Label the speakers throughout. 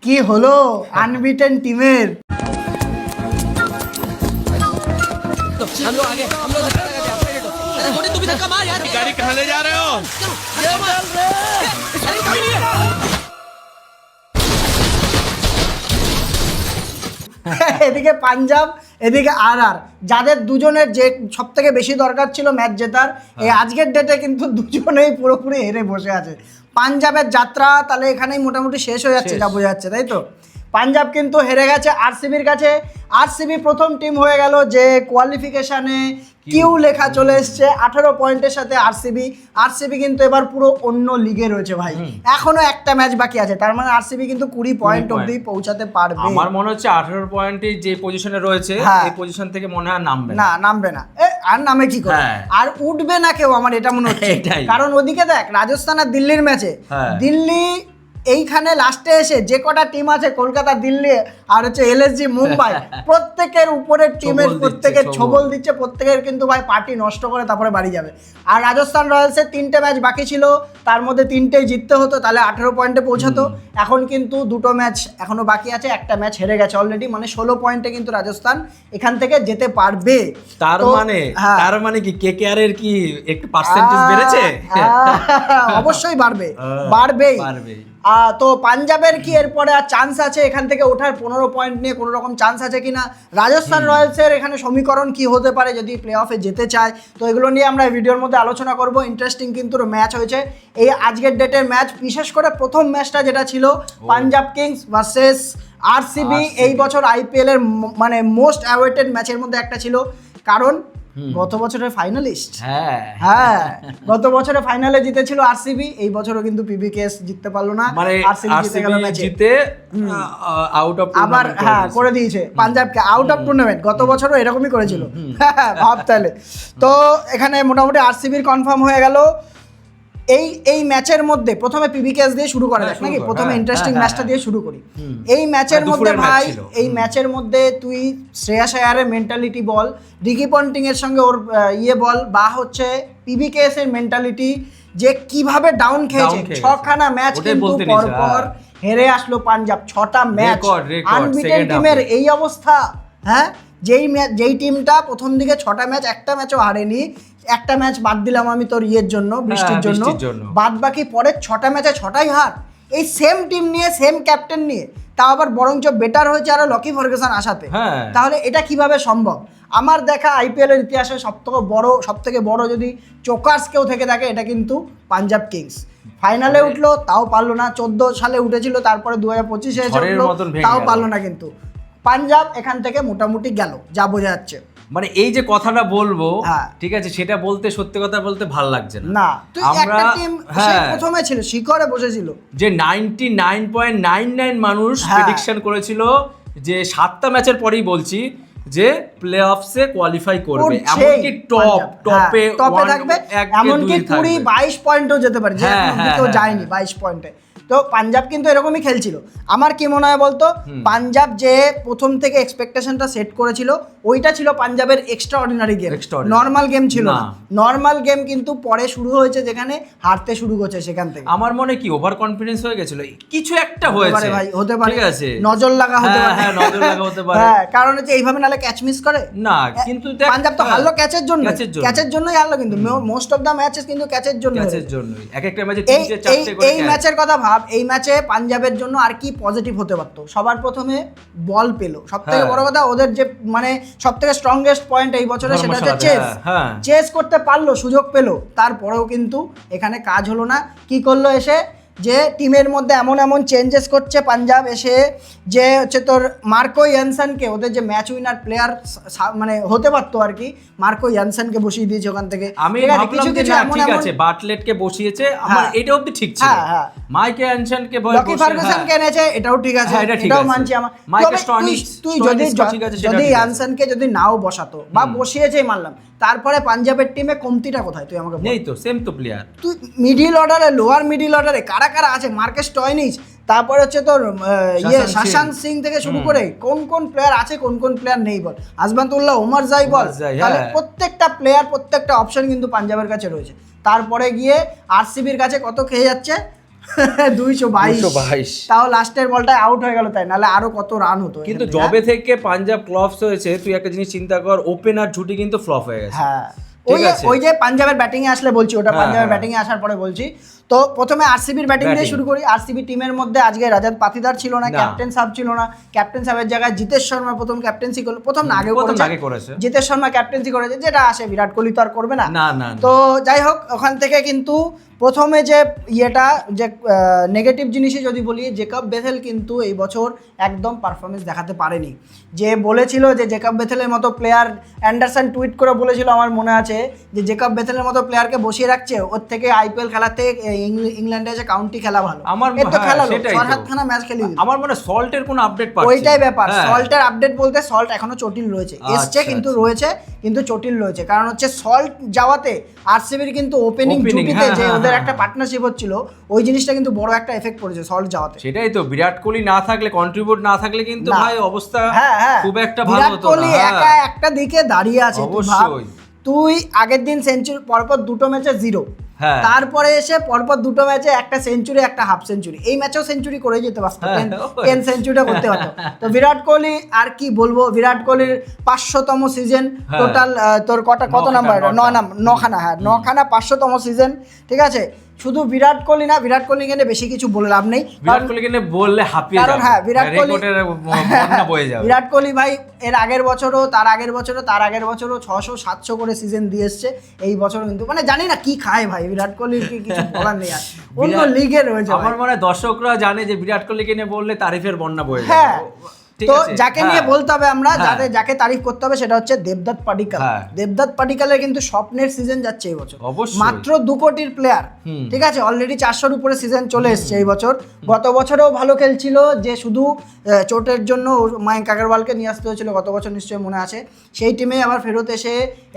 Speaker 1: কি হলো আনবিটেন টিমের।
Speaker 2: हम लोग आगे हम लोग धक्का लगा दिया अपने अरे मोटे तू भी धक्का मार यार
Speaker 3: गाड़ी कहाँ ले जा रहे हो?
Speaker 2: ये मार अरे कभी नहीं
Speaker 1: এদিকে পাঞ্জাব এদিকে আর যাদের দুজনের যে সব থেকে বেশি দরকার ছিল ম্যাচ জেতার, এই আজকের ডেটে কিন্তু দুজনেই পুরোপুরি হেরে বসে আছে। পাঞ্জাবের যাত্রা তাহলে এখানেই মোটামুটি শেষ হয়ে যাচ্ছে, যা বোঝা যাচ্ছে, তাই তো? পাঞ্জাব কিন্তু হেরে গেছে আরসিবির কাছে। আরসিবি প্রথম টিম হয়ে গেল যে কোয়ালিফিকেশনে কিউ লেখা চলে এসছে 18 পয়েন্টের সাথে আরসিবি কিন্তু এবার পুরো অন্য লিগে রয়েছে ভাই। এখনো একটা ম্যাচ বাকি আছে, তার মানে আরসিবি কিন্তু 20 পয়েন্ট অবধি পৌঁছাতে পারবে।
Speaker 4: আমার মনে হচ্ছে 18 পয়েন্টে যে পজিশনে রয়েছে এই পজিশন থেকে মনে হয় নামবে
Speaker 1: নামবে না। আর নামে কি করে, আর উঠবে না কেউ, আমার এটা মনে হচ্ছে। কারণ ওদিকে দেখ রাজস্থান আর দিল্লির ম্যাচে দিল্লি এইখানে লাস্টে এসে যে কটা টিম আছে কলকাতা, দিল্লি আর হচ্ছে এলএসজি, মুম্বাই, প্রত্যেকের উপরের টিমের প্রত্যেকের ছবল দিচ্ছে, প্রত্যেকের কিন্তু ভাই পার্টি নষ্ট করে তারপরে বাড়ি যাবে। আর রাজস্থান রয়্যালসের 3টে ম্যাচ বাকি ছিল, তার মধ্যে 3টেই জিততে হতো, তাহলে 18 পয়েন্টে পৌঁছাতো। এখন কিন্তু 2টো ম্যাচ এখনো বাকি আছে, একটা ম্যাচ হেরে গেছে অলরেডি, মানে 16 পয়েন্টে কিন্তু রাজস্থান এখান থেকে যেতে পারবে।
Speaker 4: তার মানে কি কেকেআর এর কি একটু পার্সেন্টেজ বেড়েছে?
Speaker 1: অবশ্যই বাড়বেই। তো পাঞ্জাবের কি এরপরে আর চান্স আছে এখান থেকে ওঠার? 15 পয়েন্ট নিয়ে কোনো রকম চান্স আছে কিনা? রাজস্থান রয়্যালসের এখানে সমীকরণ কি হতে পারে যদি প্লে অফে যেতে চায়? তো এগুলো নিয়ে আমরা ভিডিওর মধ্যে আলোচনা করব। ইন্টারেস্টিং কিন্তু ম্যাচ হয়েছে এই আজকের ডেটের ম্যাচ, বিশেষ করে প্রথম ম্যাচটা যেটা ছিল পাঞ্জাব কিংস ভার্সেস আরসিবি। এই বছর আইপিএল এর মানে মোস্ট অ্যাওয়েটেড ম্যাচের মধ্যে একটা ছিল, কারণ গত বছরের ফাইনালিস্ট, গত বছরে ফাইনালে জিতেছিল আরসিবি, এই বছরও কিন্তু পিবিকেএস জিততে পারলো না, আরসিবি জিতে গেল ম্যাচে,
Speaker 4: আউট অফ
Speaker 1: আবার করে দিয়েছে পাঞ্জাবকে আউট অফ টুর্নামেন্ট। গত বছরও এরকমই করেছিল, ভাব তাহলে। তো এখানে মোটামুটি আরসিবির কনফার্ম হয়ে গেল। এই ম্যাচের মধ্যে প্রথমে পিবিকেএস দিয়ে শুরু করা যাক নাকি? প্রথমে ইন্টারেস্টিং ম্যাচটা দিয়ে শুরু করি। এই ম্যাচের মধ্যে ভাই, এই ম্যাচের মধ্যে তুই শ্রেয়াস আয়ারের মেন্টালিটি বল, রিকি পন্টিং এর সঙ্গে ওর বল, বা হচ্ছে পিবিকেএস এর মেন্টালিটি, যে কিভাবে ডাউন খেয়েছে। 6খানা ম্যাচ কিন্তু পরপর হেরে আসলো পাঞ্জাব, 6টা ম্যাচ আনবিটেন টিমের এই অবস্থা। হ্যাঁ, যেই টিমটা প্রথম দিকে 6টা ম্যাচ একটা ম্যাচও হারেনি, একটা ম্যাচ বাদ দিলাম আমি তোর জন্য, বৃষ্টির জন্য, বাদ বাকি পরের 6টা ম্যাচে 6টাই হার। এই সেম টিম নিয়ে, সেম ক্যাপ্টেন নিয়ে, তাও আবার বরঞ্চ বেটার হয়েছে আরো লকি ফার্গুসন আসাতে। তাহলে এটা কিভাবে সম্ভব? আমার দেখা আইপিএল এর ইতিহাসে সব থেকে বড় যদি চোকার্স কেউ থেকে থাকে, এটা কিন্তু পাঞ্জাব কিংস। ফাইনালে উঠলো তাও পারলো না, 14 সালে উঠেছিল, তারপরে 2025-এ উঠলো তাও পারলো না। কিন্তু পাঞ্জাব এখান থেকে মোটামুটি গেল, যা বোঝা যাচ্ছে।
Speaker 4: মানে এই যে কথাটা বলবো, ঠিক আছে, সেটা বলতে সত্যি কথা বলতে ভালো লাগছে না।
Speaker 1: তুই একটা টিম প্রথমে ছিল, শিখরে বসেছিল,
Speaker 4: যে 99.99 মানুষ প্রেডিকশন করেছিল যে 7টা ম্যাচের পরেই বলছি যে প্লে অফসে কোয়ালিফাই করবে, এমনকি টপে
Speaker 1: থাকবে, এমনকি 20-22 পয়েন্টও যেতে পারে, যে কেউ যায়নি 22 পয়েন্টে। তো পাঞ্জাব কিন্তু এরকমই খেলছিল। আমার কি মনে হয় বলতো, পাঞ্জাব যে প্রথম থেকে এক্সপেকটেশনটা সেট করেছিল, ওইটা ছিল পাঞ্জাবের extra ordinary game, normal game ছিল না। নর্মাল গেম কিন্তু পরে শুরু হয়েছে, যেখানে হারতে শুরু করছে সেখান থেকে।
Speaker 4: আমার মনে কি ওভার কনফিডেন্স হয়ে গেছিল, কিছু একটা হয়েছে
Speaker 1: ভাই, হতে পারে,
Speaker 4: ঠিক আছে,
Speaker 1: নজর লাগা হতে পারে,
Speaker 4: নজর লাগা হতে পারে।
Speaker 1: কারণ হচ্ছে এইভাবে নালে ক্যাচ মিস করে না, কিন্তু পাঞ্জাব তো হারলো ক্যাচের জন্যই হারলো, কিন্তু মোস্ট অফ দা ম্যাচেস কিন্তু ক্যাচের জন্যই।
Speaker 4: এক একটা ম্যাচে 3-4টে করে।
Speaker 1: এই ম্যাচের কথা ভাব, এই ম্যাচে পাঞ্জাবের জন্য আর কি পজিটিভ হতে পারতো? সবার প্রথমে বল পেলো, সব থেকে বড় কথা ওদের যে মানে সব থেকে স্ট্রংগেস্ট পয়েন্ট এই বছরে, সেটা হচ্ছে চেস করতে পারলো, সুযোগ পেলো, তারপরেও কিন্তু এখানে কাজ হলো না। কি করলো এসে, যে টিমের মধ্যে এমন চেঞ্জেস করছে পাঞ্জাব এসে, যে হচ্ছে তোর মার্কো ইয়ানসনকে, ওদের যে ম্যাচ উইনার প্লেয়ার মানে হতে পারতো আর কি, মার্কো ইয়ানসনকে বসিয়ে দিয়েছে ওখান থেকে।
Speaker 4: আমি ভাবলাম যে না ঠিক আছে, বাটলেটকে বসিয়েছে, আমার এটা অবধি ঠিক ছিল। মাইক ইয়ানসনকে লকি
Speaker 1: ফার্গুসনকে এনেছে, এটাও ঠিক আছে, এটাও মানছি আমার। তুই যদি ইয়ানসনকে যদি নাও বসাতো বা বসিয়েছেই মানলাম, তারপরে পাঞ্জাবের টিমে কমতিটা কোথায়? তুই আমাকে
Speaker 4: নেই তো, সেম তো প্লেয়ার।
Speaker 1: তুই মিডিল অর্ডারে, লোয়ার মিডিল অর্ডারে কারা কারা আছে? মার্কেস স্টয়নিস, তারপরে হচ্ছে তোর শাশাঙ্ক সিং থেকে শুরু করে কোন প্লেয়ার আছে, কোন প্লেয়ার নেই বল? আজমাতুল্লাহ ওমর জাই বল, তাহলে প্রত্যেকটা প্লেয়ার, প্রত্যেকটা অপশন কিন্তু পাঞ্জাবের কাছে রয়েছে। তারপরে গিয়ে আরসিবির কাছে কত খেয়ে যাচ্ছে? 222
Speaker 4: 222
Speaker 1: তাও লাস্টের বলটায় আউট হয়ে গেল, তাই নাহলে আরো কত রান হতো
Speaker 4: কিন্তু
Speaker 1: এখান থেকে,
Speaker 4: জবে থেকে পাঞ্জাব ক্লপস হয়েছে, তুই একটা জিনিস চিন্তা কর, ওপেনার ঝুটি কিন্তু ফ্লপ হয়ে গেছে।
Speaker 1: হ্যাঁ
Speaker 4: ঠিক আছে।
Speaker 1: ওই যে পাঞ্জাবের ব্যাটিং এ আসলে বলছি, ওটা
Speaker 4: হ্যাঁ,
Speaker 1: পাঞ্জাবের
Speaker 4: হ্যাঁ।
Speaker 1: ব্যাটিং এ আসার পরে বলছি। তো প্রথমে আরসিবির ব্যাটিং দিয়ে
Speaker 4: Batting।
Speaker 1: শুরু করি। আরসিবি টিমের মধ্যে আজকে রাজাত পাতিদার ছিল না,
Speaker 4: না।
Speaker 1: ক্যাপ্টেন সাব ছিল না। ক্যাপ্টেন সাবের জায়গায় জিতেশ শর্মা প্রথম ক্যাপ্টেন্সি করলো, প্রথম না আগেও
Speaker 4: প্রথম
Speaker 1: করেছে,
Speaker 4: আগে করেছে।
Speaker 1: জিতেশ শর্মা ক্যাপ্টেন্সি করেছে, যেটা আসে বিরাট কোহলি তো আর করবে না।
Speaker 4: না না
Speaker 1: তো যাই হোক, ওখান থেকে কিন্তু প্রথমে যে ইয়েটা, যে নেগেটিভ জিনিসই যদি বলি, জেকব বেথেল কিন্তু এই বছর একদম পারফরমেন্স দেখাতে পারেনি। যে বলেছিল যে জেকব বেথেলের মতো প্লেয়ার, অ্যান্ডারসন টুইট করে বলেছিল আমার মনে আছে, যে জেকব বেথেলের মতো প্লেয়ারকে বসিয়ে রাখছে, ওর থেকে আইপিএল খেলাতে ইংল্যান্ডে যে কাউন্টি খেলা ভালো।
Speaker 4: আমার
Speaker 1: এর তো
Speaker 4: হ্যাঁ,
Speaker 1: খেলালো,
Speaker 4: সেটাই তো।
Speaker 1: 4-7খানা ম্যাচ খেলিয়ে দিল।
Speaker 4: আমার মনে হয় সল্টের কোনো আপডেট পাচ্ছি
Speaker 1: ওইটাই ব্যাপার,
Speaker 4: হ্যাঁ।
Speaker 1: সল্টের আপডেট বলতে সল্ট এখনো চটিল রয়েছে, এসছে
Speaker 4: আচ্ছা,
Speaker 1: কিন্তু
Speaker 4: আচ্ছা।
Speaker 1: রয়েছে, কিন্তু চটিল রয়েছে। কারণ হচ্ছে সল্ট যাওয়াতে আরসিবির কিন্তু ওপেনিং
Speaker 4: Opening,
Speaker 1: জুটিতে
Speaker 4: হ্যাঁ,
Speaker 1: যে
Speaker 4: হ্যাঁ,
Speaker 1: ওদের
Speaker 4: হ্যাঁ।
Speaker 1: একটা পার্টনারশিপ হচ্ছিল, ওই জিনিসটা কিন্তু বড় একটা এফেক্ট পড়েছে সল্ট যাওয়াতে।
Speaker 4: সেটাই তো, বিরাট কোহলি না থাকলে, কন্ট্রিবিউট না থাকলে কিন্তু
Speaker 1: না।
Speaker 4: ভাই অবস্থা
Speaker 1: হ্যাঁ হ্যাঁ,
Speaker 4: খুব একটা ভালো
Speaker 1: বিরাট
Speaker 4: হতো
Speaker 1: কোহলি
Speaker 4: না।
Speaker 1: একা একটা দিকে দাঁড়িয়ে আছে, তুই ভাব,
Speaker 4: অবশ্যই।
Speaker 1: তুই আগের দিন সেঞ্চুরি পরপর দুটো ম্যাচে 0,
Speaker 4: হ্যাঁ।
Speaker 1: তারপরে এসে পরপর দুটো ম্যাচে একটা সেঞ্চুরি একটা হাফ সেঞ্চুরি, এই ম্যাচেও সেঞ্চুরি করে যেতে পারতো,
Speaker 4: হ্যাঁ,
Speaker 1: 10 সেঞ্চুরিটা করতে পারতো। তো বিরাট কোহলি আর কি বলবো, বিরাট কোহলির 500তম সিজন
Speaker 4: হ্যাঁ।
Speaker 1: টোটাল, তোর কত নাম্বার, 9খানা, হ্যাঁ 9খানা 500তম সিজন, ঠিক আছে। শুধু বিরাট কোহলি না, বিরাট কোহলি নিয়ে বেশি কিছু বলে লাভ নেই,
Speaker 4: বিরাট কোহলিকে নিয়ে বললে হাঁপিয়ে
Speaker 1: কারণ
Speaker 4: যাবে।
Speaker 1: হ্যাঁ বিরাট কোহলি,
Speaker 4: রেকর্ডের বন্যা বয়ে যাবে।
Speaker 1: বিরাট কোহলি ভাই এর আগের বছরও, তার আগের বছরও, তার আগের বছরও 600-700 করে সিজন দিয়ে এসছে। এই বছর কিন্তু মানে জানি না কি খায় ভাই, বিরাট কোহলির কি কিছু বলার নেই আর, অন্য
Speaker 4: বিরাট-
Speaker 1: লিগে রয়েছে ভাই।
Speaker 4: আমার মনে হয় দর্শকরা জানে যে বিরাট কোহলিকে নিয়ে বললে তারিফের বন্যা বয়ে যাবে।
Speaker 1: হ্যাঁ,
Speaker 4: ঠিক
Speaker 1: তো
Speaker 4: আছে?
Speaker 1: যাকে নিয়ে
Speaker 4: হ্যাঁ।
Speaker 1: বলতে হবে আমরা,
Speaker 4: হ্যাঁ।
Speaker 1: যাকে তারিফ করতে হবে সেটা হচ্ছে দেবদত্ত পাডিক্কাল।
Speaker 4: হ্যাঁ।
Speaker 1: দেবদত্ত পাডিক্কালের কিন্তু স্বপ্নের সিজন যাচ্ছে এই বছর,
Speaker 4: অবশ্যই।
Speaker 1: মাত্র 2 কোটির প্লেয়ার, ঠিক আছে, অলরেডি 400-র উপরে সিজন চলে এসছে এই বছর। গত বছরেও ভালো খেলছিল, যে শুধু চোটের জন্য মায়াঙ্ক আগরওয়ালকে নিয়ে আসতে হয়েছিল গত বছর, নিশ্চয়ই মনে আছে। সেই টিমে আবার ফেরত এসে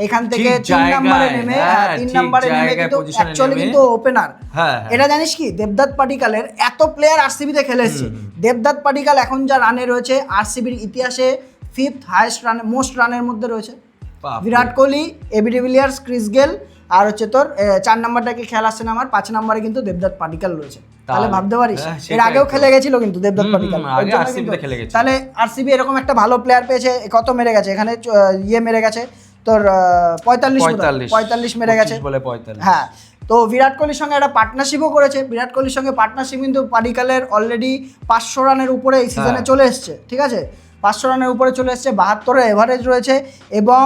Speaker 1: এখান থেকে
Speaker 4: ঠিক
Speaker 1: 3 নম্বরে
Speaker 4: জায়গায়,
Speaker 1: নেমে,
Speaker 4: হ্যাঁ,
Speaker 1: 3
Speaker 4: ঠিক
Speaker 1: নম্বরে নেমে
Speaker 4: জায়গায়
Speaker 1: কিন্তু
Speaker 4: position এ
Speaker 1: অ্যাকচুয়ালি
Speaker 4: নেমে।
Speaker 1: কিন্তু ওপেনার।
Speaker 4: হ্যাঁ, হ্যাঁ।
Speaker 1: এটা জানিস কি, দেবদত্ত পাডিক্কালের এত প্লেয়ার আরসিবিতে খেলে এসছে, দেবদত্ত পাডিক্কাল এখন যা রানে রয়েছে আরসিবির ইতিহাসে 5th হাইয়েস্ট রান, মোস্ট রানের মধ্যে রয়েছে।
Speaker 4: বাপরে।
Speaker 1: Virat Kohli, AB de Villiers, Chris Gayle, আর হচ্ছে তোর 4 নাম্বারটাকে খেয়াল আসছে না আমার, 5 নম্বরে কিন্তু দেবদত্ত পাডিক্কাল রয়েছে। তাহলে ভাবতে পারিস,
Speaker 4: হ্যাঁ,
Speaker 1: এর
Speaker 4: সেটাই
Speaker 1: আগেও
Speaker 4: তো।
Speaker 1: খেলে গেছিল কিন্তু দেবদত্ত পাডিক্কাল, ওই
Speaker 4: আগে
Speaker 1: জন্য
Speaker 4: RCB তে
Speaker 1: কিন্তু-
Speaker 4: খেলে গেছিল।
Speaker 1: তাহলে আরসিবি এরকম একটা ভালো প্লেয়ার পেয়েছে, কত মেরে গেছে এখানে, ইয়ে মেরে গেছে তোর 45 মেরে গেছে
Speaker 4: 25 বলে 45।
Speaker 1: হ্যাঁ। তো বিরাট কোহলির সঙ্গে একটা পার্টনারশিপও করেছে, বিরাট কোহলির সঙ্গে পার্টনারশিপ কিন্তু পাডিক্কালের অলরেডি 500 রানের উপরে এই সিজনে
Speaker 4: হ্যাঁ।
Speaker 1: চলে এসছে, ঠিক আছে, 500 রানের উপরে চলে এসছে, 72-এর এভারেজ রয়েছে, এবং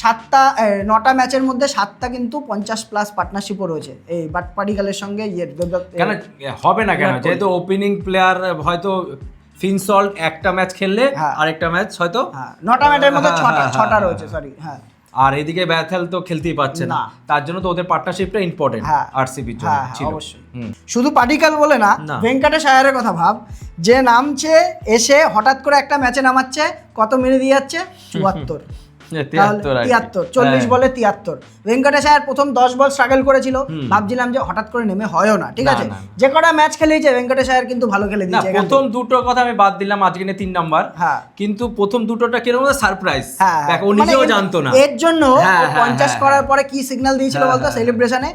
Speaker 1: 9টা ম্যাচের মধ্যে 7টা কিন্তু 50+ পার্টনারশিপও রয়েছে এই পাডিক্কালের সঙ্গে।
Speaker 4: কেন হবে না কেন,
Speaker 1: বিরাট কোহলি।
Speaker 4: যেহেতু ওপেনিং প্লেয়ার হয়তো ফিনসল্ট একটা ম্যাচ খেললে
Speaker 1: হ্যাঁ।
Speaker 4: আরেকটা ম্যাচ হয়তো,
Speaker 1: হ্যাঁ 9টা ম্যাচের মধ্যে
Speaker 4: হ্যাঁ,
Speaker 1: 6টা
Speaker 4: হ্যাঁ,
Speaker 1: 6টা
Speaker 4: হ্যাঁ,
Speaker 1: রয়েছে, সরি, হ্যাঁ।
Speaker 4: আর এদিকে ব্যাথেল তো খেলতেই পারছে না,
Speaker 1: না।
Speaker 4: তার জন্য তো ওদের পার্টনারশিপটা ইম্পর্টেন্ট
Speaker 1: হ্যাঁ।
Speaker 4: আরসিবির জন্য
Speaker 1: হ্যাঁ,
Speaker 4: ছিল।
Speaker 1: অবশ্যই।
Speaker 4: হুম।
Speaker 1: শুধু পাডিক্কাল বলে না,
Speaker 4: না।
Speaker 1: ভেঙ্কটেশ আয়ারের কথা ভাব, যে নামছে এসে হঠাৎ করে একটা ম্যাচে নামাচ্ছে, কত মেরে দিয়ে যাচ্ছে 74,
Speaker 4: 73 আর কি।
Speaker 1: 73, 40
Speaker 4: হ্যাঁ।
Speaker 1: বলে 73। ভেঙ্কটেশ আয়ার প্রথম 10 বল স্ট্রাগল করেছিল, ভাবছিলাম যে হঠাৎ করে নেমে হয়ও না, ঠিক
Speaker 4: না,
Speaker 1: আছে,
Speaker 4: না।
Speaker 1: যে কটা ম্যাচ খেলেছে ভেঙ্কটেশ আয়ার কিন্তু ভালো খেলে
Speaker 4: না,
Speaker 1: দিয়েছে এখান
Speaker 4: প্রথম
Speaker 1: থেকে।
Speaker 4: দুটোর কথা আমি বাদ দিলাম, আজকে নিয়ে 3 নাম্বার,
Speaker 1: হ্যাঁ।
Speaker 4: কিন্তু প্রথম দুটোটা কিরকম সারপ্রাইজ,
Speaker 1: হ্যাঁ,
Speaker 4: দেখ ও
Speaker 1: মানে
Speaker 4: নিজেও
Speaker 1: কিন্তু
Speaker 4: জানতো না।
Speaker 1: এর জন্য
Speaker 4: হ্যাঁ,
Speaker 1: ও
Speaker 4: হ্যাঁ,
Speaker 1: 50
Speaker 4: হ্যাঁ,
Speaker 1: করার
Speaker 4: হ্যাঁ।
Speaker 1: পরে কি সিগন্যাল দিয়েছিল
Speaker 4: হ্যাঁ,
Speaker 1: বলতো
Speaker 4: হ্যাঁ।
Speaker 1: সেলিব্রেশনে,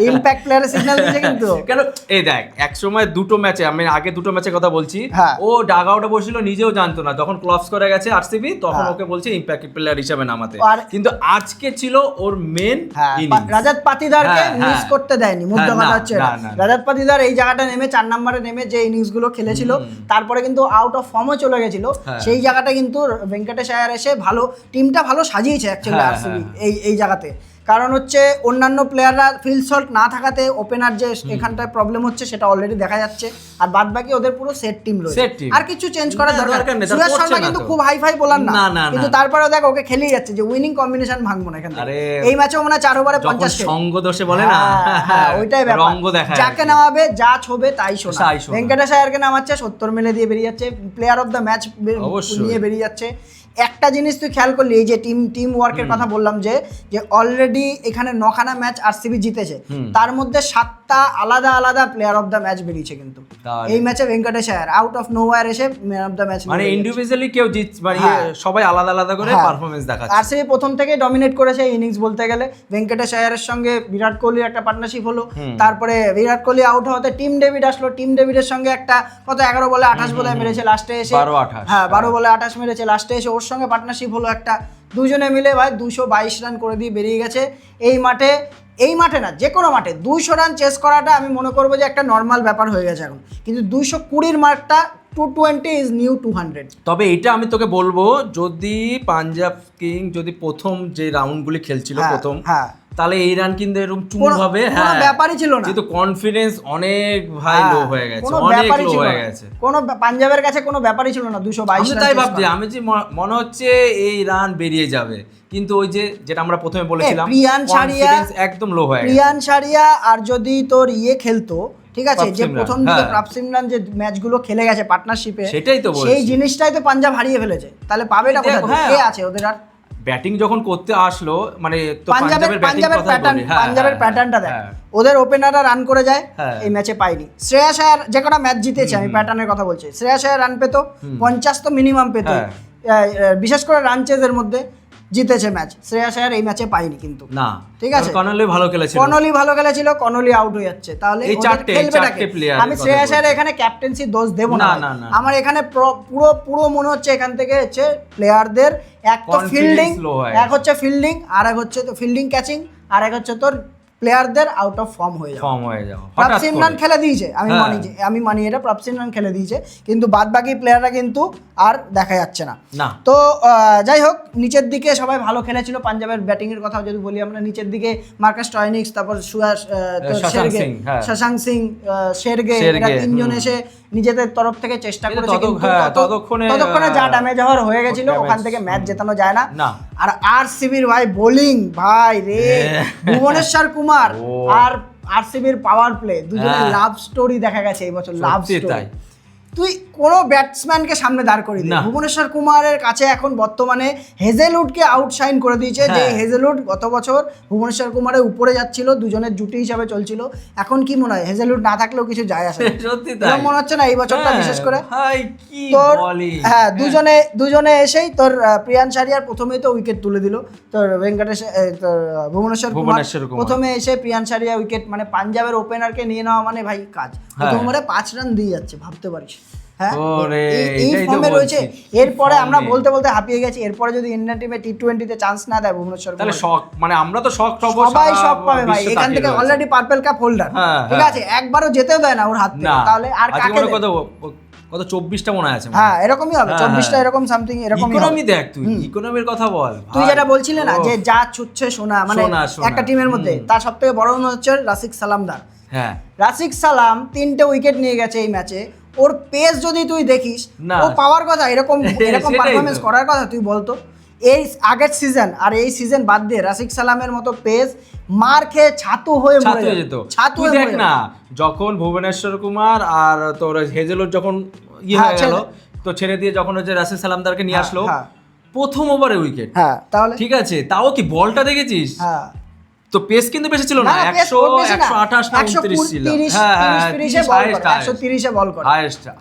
Speaker 1: ইমপ্যাক্ট প্লেয়ারের সিগন্যাল দিয়েছে কিন্তু।
Speaker 4: কেন এই দেখ, এক সময় দুটো ম্যাচে, আমি আগে দুটো ম্যাচের কথা বলছি,
Speaker 1: হ্যাঁ।
Speaker 4: ও ডাগ আউটে বসছিল, নিজেও জানতো না, যখন ক্লপস করে গেছে আরসিবি তখন
Speaker 1: হ্যাঁ।
Speaker 4: ওকে বলছে ইমপ্যাক্ট প্লেয়ার হিসেবে নামাতে,
Speaker 1: আর-
Speaker 4: কিন্তু আজকে ছিল ওর মেন
Speaker 1: হ্যাঁ,
Speaker 4: ইনিংস।
Speaker 1: রাজাত পাতিদারকে
Speaker 4: হ্যাঁ,
Speaker 1: মিস
Speaker 4: হ্যাঁ।
Speaker 1: করতে দেয়নি, মুদ্রা
Speaker 4: হ্যাঁ,
Speaker 1: কথা
Speaker 4: না,
Speaker 1: হচ্ছে
Speaker 4: না,
Speaker 1: এটা।
Speaker 4: না, না।
Speaker 1: রাজাত পাতিদার এই জায়গাটা নেমে 4 নম্বরে নেমে যে ইনিংসগুলো খেলেছিল, তারপরে কিন্তু আউট অফ ফর্মও চলে গেছিল,
Speaker 4: হ্যাঁ।
Speaker 1: সেই জায়গাটা কিন্তু ভেঙ্কটেশ আয়ার এসে ভালো টিমটা ভালো সাজিয়েছে অ্যাকচুয়ালি
Speaker 4: হ্যাঁ,
Speaker 1: আরসিবি
Speaker 4: হ্যাঁ।
Speaker 1: এই জায়গাতে। কারণ হচ্ছে অন্যান্য প্লেয়াররা ফিল্ড শট না থাকাতে ওপেনার যে এখানটায় প্রবলেম হচ্ছে সেটা অলরেডি দেখা যাচ্ছে, আর বাদ বাকি ওদের পুরো সেট টিম রয়েছে,
Speaker 4: Set team।
Speaker 1: আর কিছু চেঞ্জ করার
Speaker 4: না,
Speaker 1: দরকার
Speaker 4: দরকার নেই, তার
Speaker 1: সুরেশ
Speaker 4: করছে
Speaker 1: শর্মা
Speaker 4: না
Speaker 1: কিন্তু
Speaker 4: তো।
Speaker 1: খুব হাই ফাই বলার না,
Speaker 4: না, না, না।
Speaker 1: কিন্তু তারপরেও দেখ ওকে খেলেই যাচ্ছে, যে উইনিং কম্বিনেশন ভাঙবো না এখান থেকে।
Speaker 4: আরে,
Speaker 1: এই ম্যাচেও মনে হয় 4 ওভারে
Speaker 4: যখন
Speaker 1: 50 খেলে।
Speaker 4: সঙ্গ দোষে বলে না,
Speaker 1: হ্যাঁ, ওইটাই ব্যাপার,
Speaker 4: রঙ্গ দেখায়
Speaker 1: যাকে
Speaker 4: আর কি।
Speaker 1: নামাবে যা ছবে তাই শোনা।
Speaker 4: তাই শোনা।
Speaker 1: ভেঙ্কটেশ আয়ারকে নামাচ্ছে 70 মেলে দিয়ে বেরিয়ে যাচ্ছে, প্লেয়ার অফ দ্য ম্যাচ
Speaker 4: অবশ্যই।
Speaker 1: নিয়ে বেরিয়ে যাচ্ছে। একটা জিনিস তুই খেয়াল করলি, এই যে টিম ওয়ার্কের কথা বললাম যে অলরেডি এখানে 9খানা ম্যাচ আরসিবি জিতেছে, তার মধ্যে 7টা আলাদা আলাদা প্লেয়ার অফ দ্য ম্যাচ বেরিয়েছে কিন্তু এই ম্যাচে। ভেঙ্কটেশ আয়ার আউট অফ নোওয়্যার এসে ম্যান অফ দ্য ম্যাচ,
Speaker 4: মানে ইন্ডিভিজুয়ালি কেউ মানে সবাই আলাদা আলাদা করে পারফরম্যান্স দেখাচ্ছে।
Speaker 1: আরসিবি প্রথম থেকে ডমিনেট করেছে ইনিংস বলতে গেলে। ভেঙ্কটেশ আয়ারের সঙ্গে বিরাট কোহলির একটা পার্টনারশিপ হলো, তারপরে বিরাট কোহলি আউট হওয়াতে টিম ডেভিড আসলো, টিম ডেভিডের সঙ্গে একটা কত 11 বলে 28 বোধহয় মেরেছে লাস্টে এসে,
Speaker 4: 12-28
Speaker 1: হ্যাঁ 12 বলে 28 মেরেছে লাস্টে এসে, ওর সঙ্গে পার্টনারশিপ হলো একটা, দুজনে মিলে ভাই 222 রান করে দিয়ে বেরিয়ে গেছে। এই মাঠে না, যে কোনো মাঠে 200 রান চেস করাটা আমি মনে করবো যে একটা নর্মাল ব্যাপার হয়ে গেছে এখন, কিন্তু 220 মার্কটা 220 ইজ নিউ 200।
Speaker 4: তবে এটা আমি তোকে বলবো, যদি পাঞ্জাব কিং যদি প্রথম যে রাউন্ডগুলি খেলছিল প্রথম, তাহলে এই রান কিন্তু এরকম চুন হবে,
Speaker 1: কোনো ব্যাপারই ছিল না,
Speaker 4: কিন্তু কনফিডেন্স অনেক ভাই লো হয়ে গেছে, অনেক লো হয়ে গেছে।
Speaker 1: কোনো পাঞ্জাবের কাছে কোনো ব্যাপারই ছিল না 222 রান।
Speaker 4: তাই ভাবছি আমি, যে মনে হচ্ছে এই রান বেরিয়ে যাবে, কিন্তু ওই যে যেটা আমরা প্রথমে বলেছিলাম, কনফিডেন্স একদম লো হয়ে গেছে।
Speaker 1: প্রিয়ান সারিয়া আর যদি তোর খেলতো, ঠিক আছে, যে প্রথম দিকে প্রাপ সিমরান যে ম্যাচগুলো খেলে গেছে পার্টনারশিপে,
Speaker 4: সেটাই তো বলছি,
Speaker 1: সেই জিনিসটাই তো পাঞ্জাব হারিয়ে ফেলেছে। তাহলে পাবেটা কোথায়? কে আছে ওদের? আর
Speaker 4: ব্যাটিং যখন করতে আসলো, মানে তো
Speaker 1: পাঞ্জাবের প্যাটার্নটা দেখ, ওদের ওপেনাররা রান করে যায়, এই ম্যাচে পায়নি। শ্রেয়াস আয়ার যে কটা ম্যাচ জিতেছে, আমি প্যাটার্নের কথা বলছি, শ্রেয়াস আয়ার রান পেতো 50 তো মিনিমাম পেতো, বিশেষ করে রান চেজের মধ্যে জিতেছে ম্যাচ। শ্রেয়াস আয়ার এই ম্যাচে পায়নি কিন্তু, না ঠিক আছে। কনলি ভালো খেলেছিল, কনলি আউট হয়ে যাচ্ছে, তাহলে
Speaker 4: এই চারটে প্লেয়ার,
Speaker 1: আমি শ্রেয়াস আয়ার এখানে ক্যাপ্টেন্সি দোষ দেব না। আমার এখানে পুরো মনে হচ্ছে এখান থেকে হচ্ছে প্লেয়ারদের এক তো ফিল্ডিং, এক হচ্ছে ফিল্ডিং, আর এক হচ্ছে তো ফিল্ডিং ক্যাচিং, আর এক হচ্ছে তোর প্লেয়ারদের আউট অফ ফর্ম হয়ে যাওয়া। প্রাপ সিমরান খেলে দিয়েছে, আমি মানি এটা, প্রাপ সিমরান খেলে দিয়েছে, কিন্তু বাদ বাকি প্লেয়াররা কিন্তু আর দেখা যাচ্ছে না। তো যাই হোক, নিচের দিকে সবাই ভালো খেলেছিল। পাঞ্জাবের ব্যাটিং এর কথা যদি বলি আমরা, নিচের দিকে মার্কাস স্টয়নিক্স, তারপর শশাঙ্ক সিং, শেরগে, এরা তিনজন এসে নিজেদের তরফ থেকে চেষ্টা করেছে, কিন্তু ততক্ষণে যা ড্যামেজ হওয়ার হয়ে গেছিল, ওখান থেকে ম্যাচ জেতানো যায় না। আর আরসিবির ভাই বোলিং, ভাই রে, ভুবনেশ্বর কুমার আর আরসিবির পাওয়ার প্লে, দুজনের লাভ স্টোরি দেখা গেছে এই বছর, লাভ স্টোরি। তুই কোনো ব্যাটসম্যানকে সামনে দাঁড় করে দিবি, ভুবনেশ্বর কুমারের কাছে এখন বর্তমানে হেজেলউডকে আউটশাইন করে দিয়েছে। যে হেজেলউড গত বছর ভুবনেশ্বর কুমারের উপরে যাচ্ছিল, দুজনের জুটি হিসাবে চলছিল, এখন কি মনে হয় হেজেলউড না থাকলেও কিছু যায় আসে না, মনে হচ্ছে না এই বছরটা বিশেষ করে। তোর হ্যাঁ, দুজনে এসেই তোর প্রিয়ান সারিয়ার প্রথমেই তো উইকেট তুলে দিল, তোর ভেঙ্কটেশ, তোর ভুবনেশ্বর কুমার প্রথমে এসে প্রিয়ান সারিয়া উইকেট, মানে পাঞ্জাবের ওপেনারকে নিয়ে নেওয়া মানে ভাই কাজ। প্রথম ওভারে 5 রান দিয়ে যাচ্ছে, ভাবতে পারিস। এই ফর্মে রয়েছে। এরপরে আমরা বলতে হাঁপিয়ে গেছি, এরপরে যদি ইন্ডিয়ান টিমে টি20তে চান্স না দেয় ভুবনেশ্বর,
Speaker 4: তাহলে শক, মানে আমরা তো শক পাবো,
Speaker 1: সবাই শক পাবে ভাই। এখান থেকে অলরেডি পার্পল কাপ হোল্ডার, ঠিক আছে, একবারও যেতেও দেয় না ওর হাত থেকে, তাহলে আর কাকে?
Speaker 4: কত 24টা মনে আছে,
Speaker 1: হ্যাঁ এরকমই হবে, 24টা এরকম সামথিং এরকম।
Speaker 4: ইকোনমি দেখ, তুই ইকোনমির কথা বল,
Speaker 1: তুই যেটা বলছিলে না যে যা ছুটছে সোনা, মানে একটা টিমের মধ্যে তার সবথেকে বড় হচ্ছে রাশিক সালামদার। হ্যাঁ, রাশিক সালাম 3টে উইকেট নিয়ে গেছে এই ম্যাচে। ওর পেস যদি তুই দেখিস, ও পাওয়ার কথা, এরকম পারফরমেন্স করার কথা, তুই বলতো এই আগের সিজন আর এই সিজন বাদ দিয়ে রাশিক সালামের মতো পেস মার খেয়ে ছাতু হয়ে যেত।
Speaker 4: তুই দেখ না, যখন ভুবনেশ্বর কুমার আর তোর হেজেলউড যখন হয়ে গেল, তো ছেড়ে দিয়ে যখন হচ্ছে রাশিক সালামদারকে নিয়ে আসলো, প্রথম ওভারে উইকেট,
Speaker 1: তাহলে
Speaker 4: ঠিক আছে, তাও কি বলটা দেখেছিস? তো পেস কিন্তু বেশি ছিল না, 128 না 29 ছিল,
Speaker 1: 130 এ বল করে,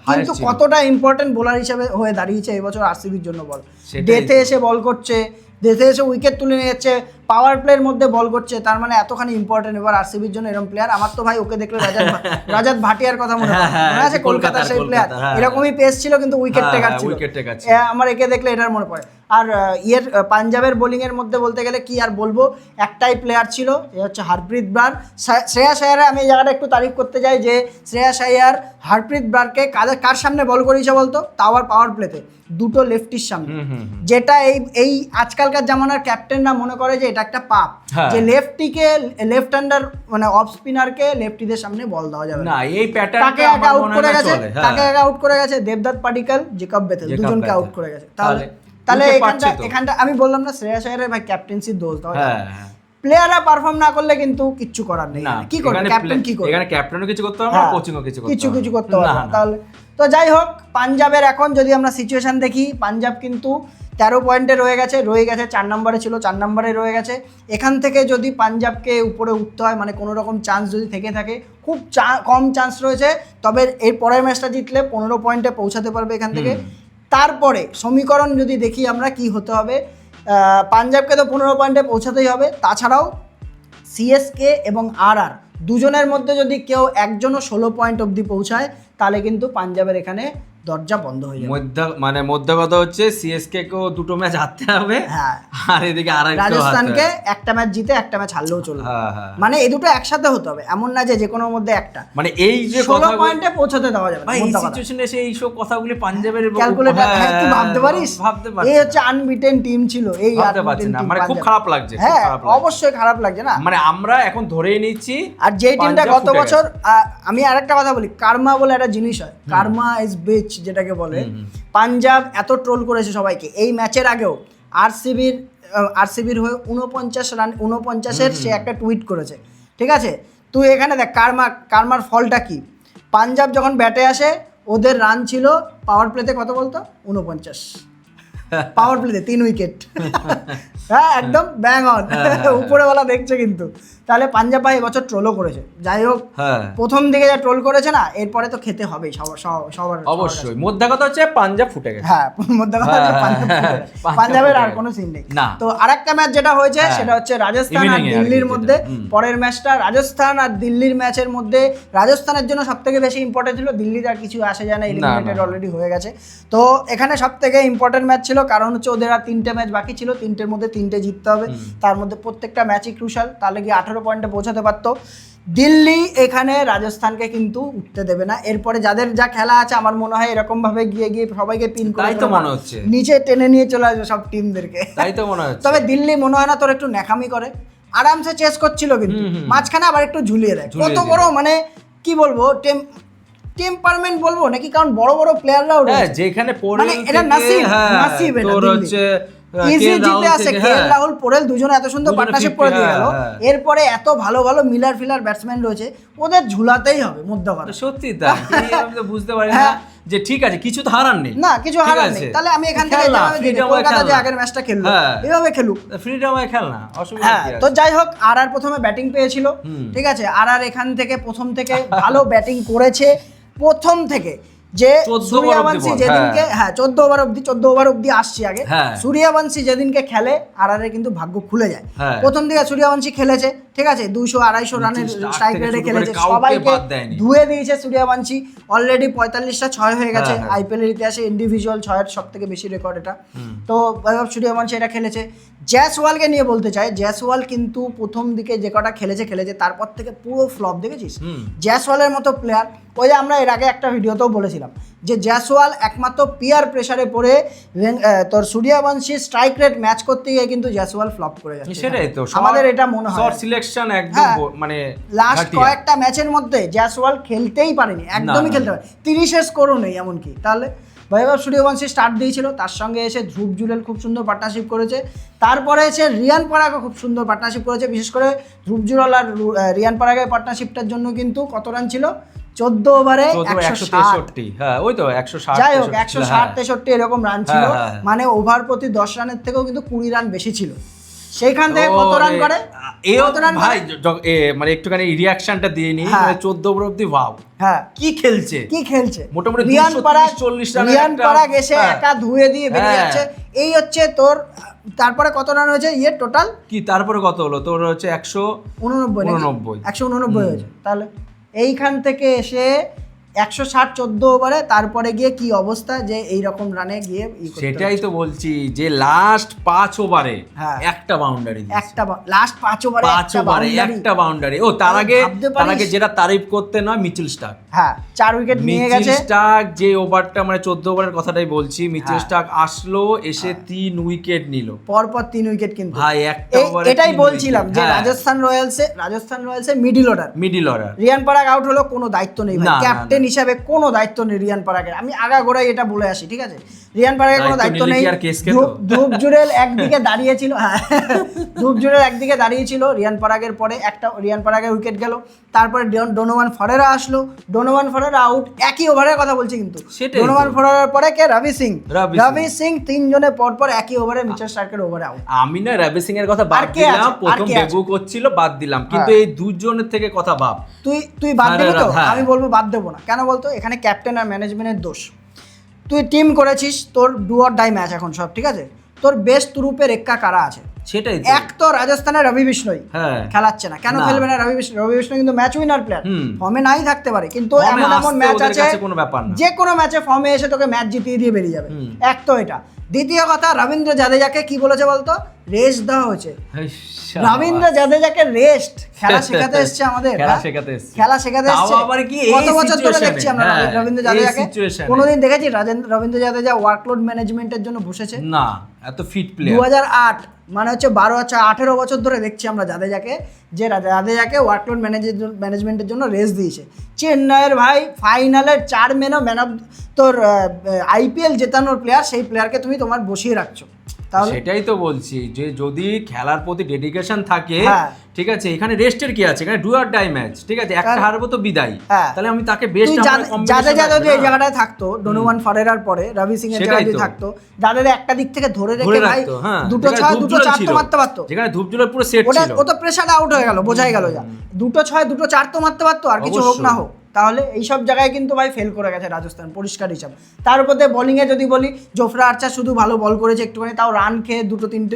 Speaker 1: কিন্তু কতটা ইম্পর্টেন্ট বোলার হিসেবে হয়ে দাঁড়িয়েছে এবছর আরসিবির জন্য। বল ডেথে এসে বল করছে, ডেথে এসে উইকেট তুলে নিয়ে যাচ্ছে, পাওয়ার প্লের মধ্যে বল করছে, তার মানে এতখানি ইম্পর্টেন্ট এবার আরসিবির জন্য এরকম প্লেয়ার। আমার তো ভাই ওকে দেখলে রাজাত ভাটিয়ার কথা মনে আছে, কলকাতার সেই প্লেয়ার, এরকমই পেস ছিল কিন্তু উইকেট টেকার ছিল। আমার একে দেখলে এটার মনে পড়ে। আর পাঞ্জাবের বোলিং এর মধ্যে বলতে গেলে কি আর বলবো, একটাই প্লেয়ার ছিল, এ হচ্ছে হারপ্রীত ব্রার। শ্রেয়াস আয়ারে আমি এই জায়গাটা একটু তারিফ করতে চাই, যে শ্রেয়াস আয়ার হারপ্রীত ব্রারকে কার সামনে বল করিয়েছে বলতো, টাওয়ার পাওয়ার প্লেতে, দুটো লেফটির সামনে, যেটা এই আজকালকার জামানার ক্যাপ্টেনরা মনে করে যে এটা একটা পাপ, যে লেফটিকে, লেফট হ্যান্ডার মানে অফ স্পিনারকে লেফটিদের সামনে বল দেওয়া যাবে না। এই প্যাটার্নটা কাকে আউট করে গেছে, আউট করে গেছে দেবদত্ত পাডিক্কল, জেকব বেথেল, দুজনকে আউট করে গেছে। তাহলে এখানটা আমি বললাম না, শ্রেয়াস আয়ারের ভাই ক্যাপ্টেন্সির দোষ দাও, প্লেয়াররা পারফর্ম না করলে কিন্তু কিচ্ছু করার নেই। কি করবে ক্যাপ্টেন, কি করবে?
Speaker 4: এখানে ক্যাপ্টেনও কিছু করতে হবে না, কোচিংও কিছু
Speaker 1: করতে হবে না। তাহলে তো যাই হোক, পাঞ্জাবের এখন যদি আমরা সিচুয়েশন দেখি, পাঞ্জাব কিন্তু 13 পয়েন্টে রয়ে গেছে 4 নম্বরে ছিল, 4 নম্বরে রয়ে গেছে। এখান থেকে যদি পাঞ্জাবকে উপরে উঠতে হয়, মানে কোনো রকম চান্স যদি থেকে থাকে, খুব কম চান্স রয়েছে, তবে এর পরের ম্যাচটা জিতলে 15 পয়েন্টে পৌঁছাতে পারবে এখান থেকে। তারপরে সমীকরণ যদি দেখি আমরা কি হতে হবে, পাঞ্জাবকে তো 15 পয়েন্টে পৌঁছাতেই হবে, তাছাড়াও সিএসকে এবং আরআর দুজনের মধ্যে যদি কেউ একজনও 16 পয়েন্ট অবধি পৌঁছায়, তাহলে কিন্তু পাঞ্জাবের এখানে দরজা বন্ধ হয়ে যাবে।
Speaker 4: মধ্য কথা হচ্ছে সিএসকে কেও দুটো ম্যাচ হারতে হবে,
Speaker 1: হ্যাঁ,
Speaker 4: আর এদিকে
Speaker 1: রাজস্থানকে একটা ম্যাচ জিতে একটা ম্যাচ হারলেও চলবে। মানে এই দুটো একসাথে হতে হবে, এমন না যে কোনো মধ্যে একটা।
Speaker 4: মানে এই যে
Speaker 1: 16 পয়েন্টে পৌঁছাতে দেওয়া যাবে না।
Speaker 4: এই সিচুয়েশনে এসে এই সব কথাগুলি পাঞ্জাবের
Speaker 1: ক্যালকুলেটর, তুই ভাবতে পারিস?
Speaker 4: ভাবতে পারছি
Speaker 1: এই হচ্ছে আনবিটেন টিম ছিল, এই
Speaker 4: ভাবতে পারছি না, মানে খুব খারাপ লাগছে।
Speaker 1: হ্যাঁ, অবশ্যই খারাপ লাগছে না,
Speaker 4: মানে আমরা এখন ধরেই নিচ্ছি।
Speaker 1: আর যে টিমটা গত বছর, আমি আরেকটা কথা বলি, কার্মা বলে একটা জিনিস হয়, কার্মা ইজ বিচ যেটাকে বলে। পাঞ্জাব এত ট্রোল করেছে সবাইকে, এই ম্যাচের আগেও আরসিবির হয়ে 49 সে একটা টুইট করেছে, ঠিক আছে? তুই এখানে দেখ কার্মার ফলটা কি। পাঞ্জাব যখন ব্যাটে আসে, ওদের রান ছিল পাওয়ার প্লেতে কত বলতো, 49 পাওয়ার প্লেতে 3 উইকেট। হ্যাঁ, একদম ব্যাং অন, উপরেওয়ালা দেখছে কিন্তু। তাহলে পাঞ্জাব ভাই এবছর ট্রোলও করেছে, যাই হোক প্রথম দিকে যা ট্রোল করেছে না, এরপরে তো খেতে হবেই সবার।
Speaker 4: অবশ্যই মধ্যে কথা হচ্ছে পাঞ্জাব ফুটে গেছে।
Speaker 1: হ্যাঁ, মধ্যে কথা হচ্ছে পাঞ্জাবের আর কোনো সিন নেই। তো আরেকটা ম্যাচ যেটা হয়েছে সেটা হচ্ছে রাজস্থান আর দিল্লির মধ্যে। পরের ম্যাচটা রাজস্থান আর দিল্লির ম্যাচের মধ্যে রাজস্থানের জন্য সব থেকে বেশি ইম্পর্টেন্ট ছিল, দিল্লির আর কিছু আসে যায় না, এলিমিনেটেড অলরেডি হয়ে গেছে। তো এখানে সব থেকে ইম্পর্টেন্ট ম্যাচ ছিল, কারণ হচ্ছে ওদের আর 3টে ম্যাচ বাকি ছিল, 3টের মধ্যে 3টে জিততে হবে, তার মধ্যে প্রত্যেকটা ম্যাচই ক্রুশাল, তাহলে কি 18 পয়েন্টে পৌঁছাতে পারতো। দিল্লি এখানে রাজস্থানকে কিন্তু উঠতে দেবে না। এরপরে যাদের যা খেলা আছে, আমার মনে হয় এরকম ভাবে গিয়ে সবাইকে পিন করে
Speaker 4: তাই তো মনে হচ্ছে,
Speaker 1: নিচে টেনে নিয়ে চলে আসবে সব টিমদেরকে,
Speaker 4: তাই তো মনে হচ্ছে।
Speaker 1: তবে দিল্লি মনে হয় না তোর একটু ন্যাকামি করে, আরামসে চেস করছিল, কিন্তু মাঝখানে আবার একটু ঝুলিয়ে দেয়। কত বড়, মানে কি বলবো, টেম্পারমেন্ট বলবো নাকি, কারণ বড় বড় প্লেয়াররাও
Speaker 4: যেখানে
Speaker 1: মানে এটা নাসিব তোর হচ্ছে ইজি জিতে আসে। কেএল রাহুল, পোরেল দুজনে এত সুন্দর পার্টনারশিপ করে দিয়ে গেল, এরপরে এত ভালো ভালো মিলার ফিলার ব্যাটসম্যান রয়েছে, ওদের ঝুলাতেই হবে মধ্য কথা।
Speaker 4: সত্যি তাই, আমি তো বুঝতে পারি না যে ঠিক আছে কিছু তো হারার নেই,
Speaker 1: না কিছু হারার নেই, তাহলে আমি এখান থেকে কলকাতা যে আগের ম্যাচটা খেললো এইভাবে খেলুক,
Speaker 4: ফ্রিডমে খেল না, অসুবিধা কি আছে।
Speaker 1: তো যাই হোক, আর প্রথমে ব্যাটিং পেয়েছিল, ঠিক আছে, আর এখান থেকে প্রথম থেকে ভালো ব্যাটিং করেছে প্রথম থেকে। যে সূর্যবংশী যেদিনকে 14 ওভার অব্দি আসছে আগে, সূর্যবংশী যেদিনকে খেলে আর কিন্তু ভাগ্য খুলে যায়। প্রথম দিকে সূর্যবংশী খেলেছে, ঠিক আছে, 200-250 রানের স্ট্রাইক রেটে খেলেছে, সবাইকে ধুয়ে দিয়েছে সূর্যবংশী। অলরেডি 45টা 6 হয়ে গেছে আইপিএল এর ইতিহাসে, ইন্ডিভিজুয়াল 6-এর সব থেকে বেশি রেকর্ড এটা। তো সূর্যবংশী এটা খেলেছে। জয়সওয়ালকে নিয়ে বলতে চাই, জয়সওয়াল কিন্তু প্রথম দিকে যে কটা খেলেছে, তারপর থেকে পুরো ফ্লপ, দেখেছিস? জয়সওয়ালের মতো প্লেয়ার, ওই যে আমরা এর আগে একটা ভিডিওতেও বলেছিলাম যে জয়সওয়াল একমাত্র পিয়ার প্রেসারে পড়ে তোর সূর্যবংশী স্ট্রাইক রেট ম্যাচ করতে গিয়ে কিন্তু জয়সওয়াল ফ্লপ করে যাচ্ছে।
Speaker 4: সেটাই তো
Speaker 1: আমাদের এটা মনে হয়,
Speaker 4: শর্ট সিলেকশন একদম, মানে
Speaker 1: লাস্ট কয়েকটা ম্যাচের মধ্যে জয়সওয়াল খেলতেই পারেনি, একদমই খেলতে পারেনি, 30-এর স্কোরও নেই এমনকি। তাহলে বৈভব সূর্যবংশী স্টার্ট দিয়েছিল, তার সঙ্গে এসে ধ্রুব জুরেল খুব সুন্দর পার্টনারশিপ করেছে, তারপরে এসে রিয়ান পরাগও খুব সুন্দর পার্টনারশিপ করেছে। বিশেষ করে ধ্রুব জুরেল আর রিয়ান পরাগের পার্টনারশিপটার জন্য কিন্তু কত রান ছিল, 14 ওভারে 163,
Speaker 4: হ্যাঁ ওই তো 160,
Speaker 1: যাই হোক 160-63 এরকম রান ছিল, মানে ওভার প্রতি 10 রানের থেকেও কিন্তু 20 রান বেশি ছিল। সেইখান থেকে কত রান করে
Speaker 4: ভাই, মানে একটুখানি রিঅ্যাকশনটা দিয়ে নি, 14 ওভার অবধি ওয়াও, কি খেলছে মোটামুটি 230-40 রান।
Speaker 1: রিয়ান পরাগ এসে একা ধুয়ে দিয়ে বেরিয়ে যাচ্ছে। এই হচ্ছে তোর, তারপরে কত রান হয়েছে টোটাল,
Speaker 4: কি তারপরে কত হলো তোর, হচ্ছে 189
Speaker 1: হয়েছে। তাহলে এইখান থেকে এসে 160 14 ওভারে, তারপরে গিয়ে কি অবস্থা, যে এইরকম রানে গিয়ে
Speaker 4: সেটাই তো বলছি, যে লাস্ট 5 ওভারে একটা বাউন্ডারি,
Speaker 1: লাস্ট 5 ওভারে
Speaker 4: একটা বাউন্ডারি। ও তার আগে যেটা তারিফ করতে নয়, মিচেল স্টার্ক
Speaker 1: 4 উইকেট নিয়ে গেছে।
Speaker 4: মিচেল স্টার্ক যে ওভারটা, মানে 14 ওভারের কথাটাই বলছি, মিচেল স্টার্ক আসলো, এসে 3 উইকেট নিল,
Speaker 1: পরপর 3 উইকেট, কিন্তু
Speaker 4: ভাই একটা ওভারে
Speaker 1: এটাই বলছিলাম যে রাজস্থান রয়্যালসে মিডল অর্ডার রিয়ান পরাগ আউট হলো, কোনো দায়িত্ব নেই ভাই, ক্যাপ্টেন হিসাবে কোনো দায়িত্ব নেই রিয়ান পরাগের। আমি আগাগোড়াই এটা বলে আসি, ঠিক আছে, রিয়ান পরাগের কোনো দায়িত্ব নেই। ধ্রুব জুরেল একদিকে দাঁড়িয়েছিল, রিয়ান পরাগের পরে রিয়ান পরাগের উইকেট গেল, তারপরে ডোনোভান ফরেরা আসলো, ডোনোভান ফরার আউট, একই ওভারের কথা বলছি কিন্তু
Speaker 4: সেটাই
Speaker 1: ডোনোভান
Speaker 4: তো।
Speaker 1: ফরার পরে কে রবি সিং
Speaker 4: রবি
Speaker 1: সিং তিনজনে পর একই ওভারে মিচেল স্টার্কের ওভারে আউট।
Speaker 4: আমি না রবি সিং এর কথা বাদ
Speaker 1: আর কে আছে?
Speaker 4: দিলাম,
Speaker 1: আর
Speaker 4: প্রথম
Speaker 1: কে আছে?
Speaker 4: ডেবিউ করছিল বাদ দিলাম, কিন্তু এই দুজনের থেকে কথা ভাব।
Speaker 1: তুই বাদ দিবি তো?
Speaker 4: হ্যাঁ।
Speaker 1: আমি বলবো বাদ দেবো না। কেন বলতো? এখানে ক্যাপ্টেন আর ম্যানেজমেন্টের দোষ। তুই টিম করেছিস, তোর ডু অর ডাই ম্যাচ এখন সব ঠিক আছে, তোর বেস্ট রূপে রেক্কা কারা আছে?
Speaker 4: সেটাই তো।
Speaker 1: এক তো রাজস্থানের রবি বিষ্ণই
Speaker 4: হ্যাঁ।
Speaker 1: খেলাচ্ছে না, কেন
Speaker 4: না।
Speaker 1: খেলবে না রবি বিষ্ণু? রবি বিষ্ণু কিন্তু ম্যাচ উইনার প্লেয়ার, ফর্মে নাই থাকতে পারে, কিন্তু
Speaker 4: ফর্মে
Speaker 1: এমন
Speaker 4: আসতে
Speaker 1: ম্যাচ
Speaker 4: ওদের
Speaker 1: আছে
Speaker 4: কাছে কোনো ব্যাপার না।
Speaker 1: যে কোনো ম্যাচে ফর্মে এসে তোকে ম্যাচ জিতিয়ে দিয়ে বেরিয়ে যাবে। এক তো এটা। দ্বিতীয় কথা, রবীন্দ্র জাদেজাকে কি বলেছে বলতো? রেস্ট দেওয়া হয়েছে। রবীন্দ্র জাদেজাকে রেস্ট, খেলা শেখাতে এসছে আমাদের,
Speaker 4: খেলা শেখাতে এসছে।
Speaker 1: খেলা শেখাতে
Speaker 4: তাও
Speaker 1: এসছে।
Speaker 4: আবার কি এই
Speaker 1: কত বছর ধরে
Speaker 4: situation-এ?
Speaker 1: দেখছি আমরা
Speaker 4: হ্যাঁ,
Speaker 1: রবীন্দ্র
Speaker 4: এই
Speaker 1: জাদেজাকে।
Speaker 4: situation-এ।
Speaker 1: কোনোদিন দেখেছি রবীন্দ্র জাদেজা ওয়ার্কলোড ম্যানেজমেন্টের জন্য বসেছে?
Speaker 4: না, এত ফিট প্লেয়ার।
Speaker 1: 2008 মানে হচ্ছে 18 বছর ধরে দেখছি আমরা জাদেজাকে, যে জাদেজাকে ওয়ার্কলোড ম্যানেজমেন্টের জন্য রেস্ট দিয়েছে। চেন্নাইয়ের ভাই ফাইনালের 4 ম্যান অফ তোর আইপিএল জেতানোর প্লেয়ার, সেই প্লেয়ারকে তুমি তোমার বসিয়ে রাখছো। তাহলে
Speaker 4: সেটাই তো বলছি যে যদি খেলার প্রতি ডেডিকেশন থাকে,
Speaker 1: হ্যাঁ।
Speaker 4: ঠিক আছে, এখানে রেস্টের কি আছে? এখানে ডু অর ডাই ম্যাচ, ঠিক আছে, একটা হারবো তো বিদায়।
Speaker 1: হ্যাঁ।
Speaker 4: তাহলে আমি তাকে বেস্ট
Speaker 1: তুই জাদেজা যদি এই জায়গাটায় থাকতো, ডোনোভান ফরেরার পরে রবি সিং এর
Speaker 4: সেটাই
Speaker 1: জায়গায় যদি
Speaker 4: তো।
Speaker 1: থাকতো, জাদেজা একটা দিক থেকে ধরে
Speaker 4: ধরে
Speaker 1: রেখে ভাই
Speaker 4: রাখতো, হ্যাঁ,
Speaker 1: দুটো
Speaker 4: যেখানে
Speaker 1: 6
Speaker 4: ধূপ
Speaker 1: দুটো
Speaker 4: জল
Speaker 1: 4
Speaker 4: ছিল,
Speaker 1: তো মারতে পারতো।
Speaker 4: যেখানে ধূপজলের পুরো সেট
Speaker 1: ওটা
Speaker 4: ছিল।
Speaker 1: ও তো প্রেসারে আউট হয়ে গেল, বোঝাই গেল যা। দুটো 6 দুটো 4 তো মারতে পারতো, আর কিছু হোক না হোক। তাহলে এইসব জায়গায় কিন্তু ভাই ফেল করে গেছে রাজস্থান, পরিষ্কার হিসাব। তার উপর দিয়ে বোলিংয়ে যদি বলি, জোফরা আর্চার শুধু ভালো বল করেছে একটুখানি, তাও রান খেয়ে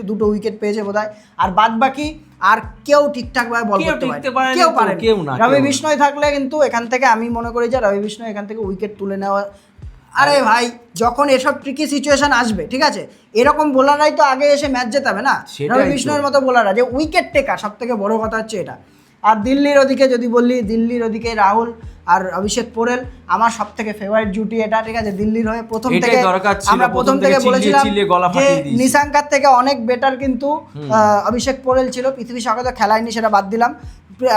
Speaker 1: দুটো উইকেট পেয়েছে বোধহয়। আর বাদ বাকি আর কেউ ঠিকঠাক ভাবে বল করতে পারে, কেউ পারে না। রবি বিষ্ণয় থাকলে কিন্তু এখান থেকে আমি মনে করি যে রবি বিষ্ণয় এখান থেকে উইকেট তুলে নেওয়া। আরে ভাই, যখন এসব ট্রিকি সিচুয়েশন আসবে, ঠিক আছে, এরকম বোলাররাই তো আগে এসে ম্যাচ জেতাবে না, রবি বিষ্ণয়ের মতো বোলাররা, যে উইকেট টেকার। সব থেকে বড় কথা হচ্ছে এটা। আর দিল্লির ওদিকে যদি বললি, দিল্লির ওদিকে রাহুল আর অভিষেক পোরেল আমার সব থেকে ফেভারিট জুটি এটা, ঠিক আছে। দিল্লির হয়ে প্রথম থেকে আমরা প্রথম থেকে বলেছিলাম যে নিশাঙ্কার থেকে অনেক বেটার কিন্তু অভিষেক পোরেল ছিল। পৃথিবী সাগর তো খেলায়নি, সেটা বাদ দিলাম।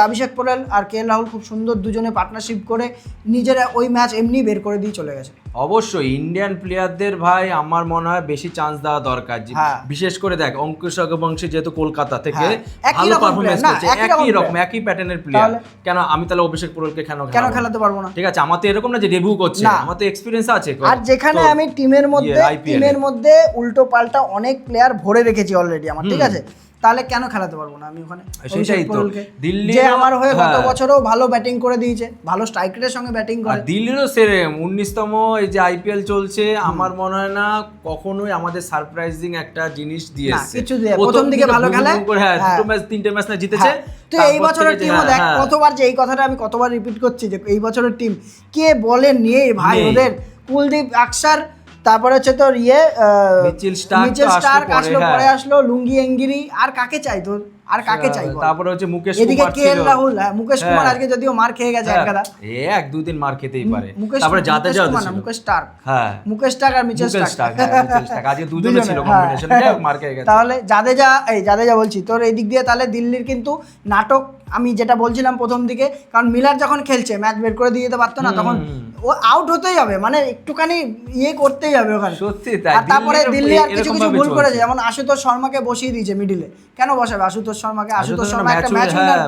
Speaker 1: অভিষেক পোরেল আর কে রাহুল খুব সুন্দর দুজনে পার্টনারশিপ করে নিজেরা ওই ম্যাচ এমনি বের করে দিয়ে চলে গেছে।
Speaker 4: অবশ্যই ইন্ডিয়ান প্লেয়ারদের ভাই আমার মনে হয় বেশি চান্স দেওয়া দরকার। বিশেষ করে দেখ অঙ্কুশ অগবংশী যেহেতু কলকাতা থেকে ভালো পারফরম্যান্স করছে, একই রকম একই প্যাটার্নের প্লেয়ার, কেন আমি তাহলে অভিষেক পোরেলকে কেন
Speaker 1: খেলাতে পারবো না?
Speaker 4: ঠিক আছে, আমার তো এরকম না যে ডেবিউ করছে, আমার তো এক্সপেরিয়েন্স আছে।
Speaker 1: আর যেখানে আমি টিমের মধ্যে উল্টো পাল্টা অনেক প্লেয়ার ভরে রেখেছি অলরেডি আমার, ঠিক আছে, তাহলে কেন খেলাতে পারবো না আমি ওখানে?
Speaker 4: সেটাই তো। দিল্লি
Speaker 1: যে আমার হয়ে গত বছরও ভালো ব্যাটিং করে দিয়েছে, ভালো স্ট্রাইক রেটের সঙ্গে ব্যাটিং করে।
Speaker 4: দিল্লিরও সেরকম 19তম এই যে আইপিএল চলছে, আমার মনে হয় না কখনোই আমাদের সারপ্রাইজিং একটা জিনিস দিয়েছে।
Speaker 1: কিছু দিয়ে প্রথম দিকে ভালো খেলে,
Speaker 4: হ্যাঁ, দুটো ম্যাচ 3টে ম্যাচ না জিতেছে।
Speaker 1: তো এই বছরের টিমও দেখ কতবার, যে এই কথাটা আমি কতবার রিপিট করছি, যে এই বছরের টিম কে বলে নিয়ে ভাই, ওদের কুলদীপ আকসার, তারপরে হচ্ছে তোর
Speaker 4: মিচেল স্টার্ক
Speaker 1: আসলো, পরে আসলো লুঙ্গি এঙ্গিরি, আর কাকে চাই তোর? আর কাকে চাই?
Speaker 4: তারপরে হচ্ছে মুকেশ
Speaker 1: এদিকে
Speaker 4: কুমার
Speaker 1: কে এল রাহুল, মুকেশ কুমার আজকে যদিও মার খেয়ে গেছে একগাদা,
Speaker 4: এক দুদিন মার খেতেই পারে। তারপরে জাদেজা ছিল,
Speaker 1: মুকেশ স্টার্ক,
Speaker 4: হ্যাঁ
Speaker 1: মুকেশ স্টার্ক আর মিচেল স্টার্ক
Speaker 4: আজকে দুজনে ছিল কম্বিনেশনে, মার খেয়ে গেছে।
Speaker 1: তাহলে জাদেজা বলছি তোর এই দিক দিয়ে, তাহলে দিল্লির কিন্তু নাটক আমি যেটা বলছিলাম প্রথম দিকে, কারণ মিলার যখন খেলছে ম্যাচ বের করে দিয়ে যেতে পারতো না, তখন ও আউট হতেই হবে, মানে একটুখানি করতেই হবে ওখানে,
Speaker 4: সত্যি তাই।
Speaker 1: আর তারপরে দিল্লি আর কিছু ভুল করেছে, যেমন আশুতোষ শর্মাকে বসিয়ে দিয়েছে মিডিলে। কেন বসাবে আশুতোষ শর্মাকে? আশুতোষ শর্মা একটা ম্যাচ উইনার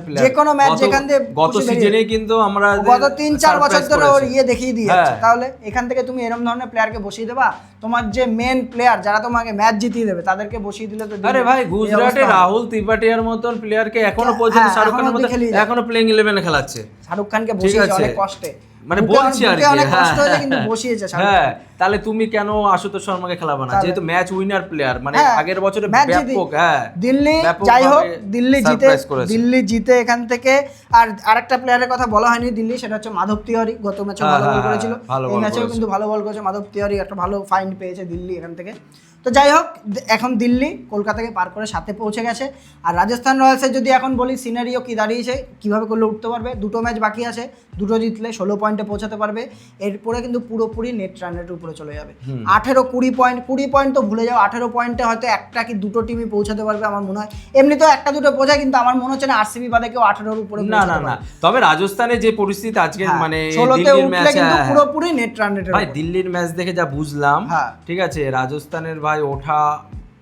Speaker 1: প্লেয়ার, যে কোনো ম্যাচ যেখান দিয়ে
Speaker 4: গত সিজনে কিন্তু আমরা
Speaker 1: গত 3-4 বছর ধরে ওর দেখিয়ে দিয়েছে। তাহলে এখান থেকে তুমি এরকম ধরনের প্লেয়ারকে বসিয়ে দেবা? তোমার যে মেন প্লেয়ার যারা তোমাকে ম্যাচ জিতিয়ে দেবে তাদেরকে বসিয়ে দিলে তো।
Speaker 4: আরে ভাই, গুজরাটে রাহুল ত্রিপাঠিয়ার মতন প্লেয়ারকে এখনো পর্যন্ত শাহরুখ খানের মতো এখনো প্লেইং 11-এ খেলাচ্ছে।
Speaker 1: শাহরুখ খানকে বসিয়েছে অনেক কষ্টে,
Speaker 4: মানে বলছি আর কি,
Speaker 1: অনেক কষ্ট হয়েছে কিন্তু বসিয়েছে শাহরুখ খান।
Speaker 4: তাহলে তুমি কেন আশুতোষ শর্মাকে খেলাবে না? যেহেতু ম্যাচ উইনার প্লেয়ার, মানে আগের বছরে ব্যাপক।
Speaker 1: দিল্লি যাই হোক, দিল্লি জিতে এখান থেকে। আর আরেকটা প্লেয়ারের কথা বলা হয়নি দিল্লি, সেটা হচ্ছে মাধব তিওয়ারি। গত ম্যাচে ভালো বল করেছিল, এই ম্যাচেও কিন্তু ভালো বল করেছে মাধব তিওয়ারি, একটা ভালো ফাইন পেয়েছে দিল্লি এখান থেকে। তো যাই হোক, এখন দিল্লি কলকাতাকে পার করে 7-এ পৌঁছে গেছে। আর রাজস্থান রয়্যালসের যদি এখন বলি সিনারিও কি দাঁড়িয়েছে, কিভাবে করলে উঠতে পারবে, দুটো ম্যাচ বাকি আছে, দুটো জিতলে 16 পয়েন্টে পৌঁছাতে পারবে। এরপরে কিন্তু পুরোপুরি নেট রানের উপরে চলে যাবে। 18-20 পয়েন্ট, 20 পয়েন্ট তো ভুলে যাও, 18 পয়েন্টে হয়তো একটা কি দুটো টিমই পৌঁছাতে পারবে আমার মনে হয়। এমনি তো একটা দুটো পৌঁছায়, কিন্তু আমার মনে হচ্ছে না আরসিবি বাদে কেউ 18-এর উপরে
Speaker 4: না। তবে রাজস্থানের যে পরিস্থিতি আজকে, মানে
Speaker 1: 16তে উঠলে কিন্তু পুরোপুরি নেট রানের।
Speaker 4: ভাই দিল্লির ম্যাচ দেখে যা বুঝলাম, ঠিক আছে, রাজস্থানের ভাই ওঠা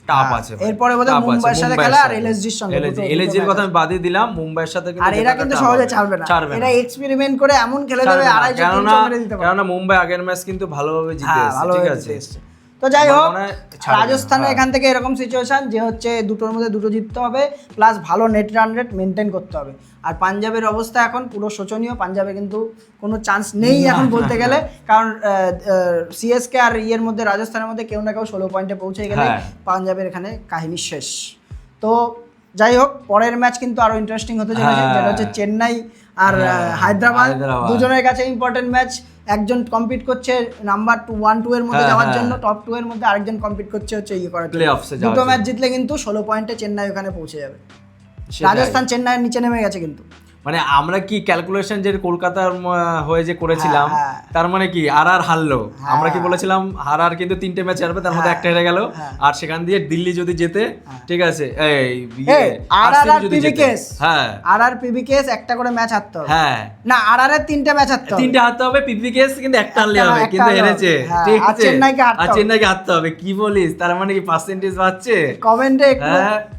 Speaker 4: টাফ আছে
Speaker 1: এরপরে বোধহয় মুম্বাইয়ের সাথে খেলা আর এলএসজির সঙ্গে।
Speaker 4: এলএসজির কথা আমি বাদই দিলাম, মুম্বাইয়ের সাথে কিন্তু
Speaker 1: আর এরা কিন্তু সহজে ছাড়বে না, এরা এক্সপেরিমেন্ট করে এমন খেলে দেবে 250-300 মেরে দিতে পারে।
Speaker 4: কারণ মুম্বাই আগের ম্যাচ কিন্তু ভালোভাবে জিতে এসেছে, ঠিক আছে।
Speaker 1: তো যাই হোক, রাজস্থানের এখান থেকে এরকম সিচুয়েশন যে হচ্ছে দুটোর মধ্যে দুটো জিততে হবে, প্লাস ভালো নেট রান রেট মেনটেন করতে হবে। আর পাঞ্জাবের অবস্থা এখন পুরো শোচনীয়, পাঞ্জাবে কিন্তু কোনো চান্স নেই এখন বলতে গেলে, কারণ সিএসকে আর ইয়ের মধ্যে, রাজস্থানের মধ্যে কেউ না কেউ 16 পয়েন্টে পৌঁছে গেলে পাঞ্জাবের এখানে কাহিনী শেষ। তো যাই হোক, পরের ম্যাচ কিন্তু আরো ইন্টারেস্টিং হতে চলেছে, যেটা হচ্ছে চেন্নাই আর হায়দ্রাবাদ। দুজনের কাছে ইম্পর্টেন্ট ম্যাচ। একজন কম্পিট করছে নাম্বার 1-2 এর মধ্যে যাওয়ার জন্য, টপ 2 এর মধ্যে, আরেকজন কম্পিট করছে হচ্ছে ইয়ে করার জন্য। দুটো ম্যাচ জিতলে কিন্তু 16 পয়েন্টে চেন্নাই ওখানে পৌঁছে যাবে। রাজস্থান চেন্নাইয়ের নিচে নেমে গেছে কিন্তু।
Speaker 4: মানে আমরা কি ক্যালকুলেশন যে কলকাতার হয়ে যে করেছিলাম, তার মানে কি আর হারলো, আমরা কি বলেছিলাম আর কিন্তু 3টে ম্যাচ হারবে, তার মধ্যে একটা হেরে গেল। আর সেখান দিয়ে দিল্লি যদি জেতে, ঠিক আছে,
Speaker 1: আর পিবিকেএস একটা করে ম্যাচ হারতে হবে।
Speaker 4: হ্যাঁ
Speaker 1: না, আর 3টে ম্যাচ হারতে হবে,
Speaker 4: 3টে হারতে হবে, পিবিকেএস কিন্তু একটা হারলে হবে, কিন্তু হেরেছে, ঠিক আছে। আর চেন্নাইকে হারতে হবে। কি বলিস, তার মানে কি পার্সেন্টেজ বাড়ছে?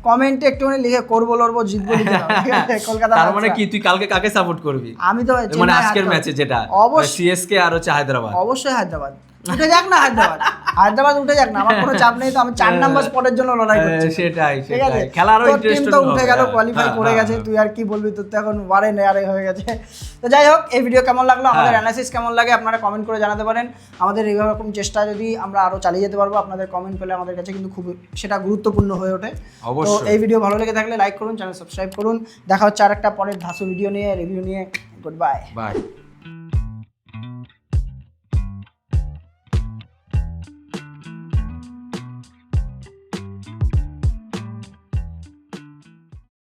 Speaker 1: কমেন্টে একটু লিখে করবো লড়বো জিতবো লিখে দাও, ঠিক আছে। কলকাতা,
Speaker 4: তার মানে কি তুই কালকে কাকে সাপোর্ট করবি?
Speaker 1: আমি তো
Speaker 4: মানে আজকের ম্যাচে যেটা সিএসকে আর হচ্ছে হায়দ্রাবাদ,
Speaker 1: অবশ্যই হায়দ্রাবাদ উঠে যাক না, হায়দ্রাবাদ উঠে যাক না, আমার কোনো চাপ নেই। তো আমি 4 নাম্বার স্পটের জন্য লড়াই করছি,
Speaker 4: সেটাই
Speaker 1: ঠিক আছে।
Speaker 4: খেলারও
Speaker 1: ইন্টারেস্ট তো উঠে গেল, কোয়ালিফাই করে গেছে, তুই আর কি বলবি, তোর তো এখন ওয়ারে নেয়ারে হয়ে গেছে। তো যাই হোক, এই ভিডিও কেমন লাগলো, আমাদের অ্যানালাইসিস কেমন লাগে, আপনারা কমেন্ট করে জানাতে পারেন। আমাদের এইরকম চেষ্টা যদি আমরা আরো চালিয়ে যেতে পারবো, আপনাদের কমেন্ট পেলে আমাদের কাছে কিন্তু খুব সেটা গুরুত্বপূর্ণ হয়ে ওঠে। তো এই ভিডিও ভালো লেগে থাকলে লাইক করুন, চ্যানেল সাবস্ক্রাইব করুন। দেখা হচ্ছে আরেকটা পরের ধাসু ভিডিও নিয়ে, রিভিউ নিয়ে। Good bye.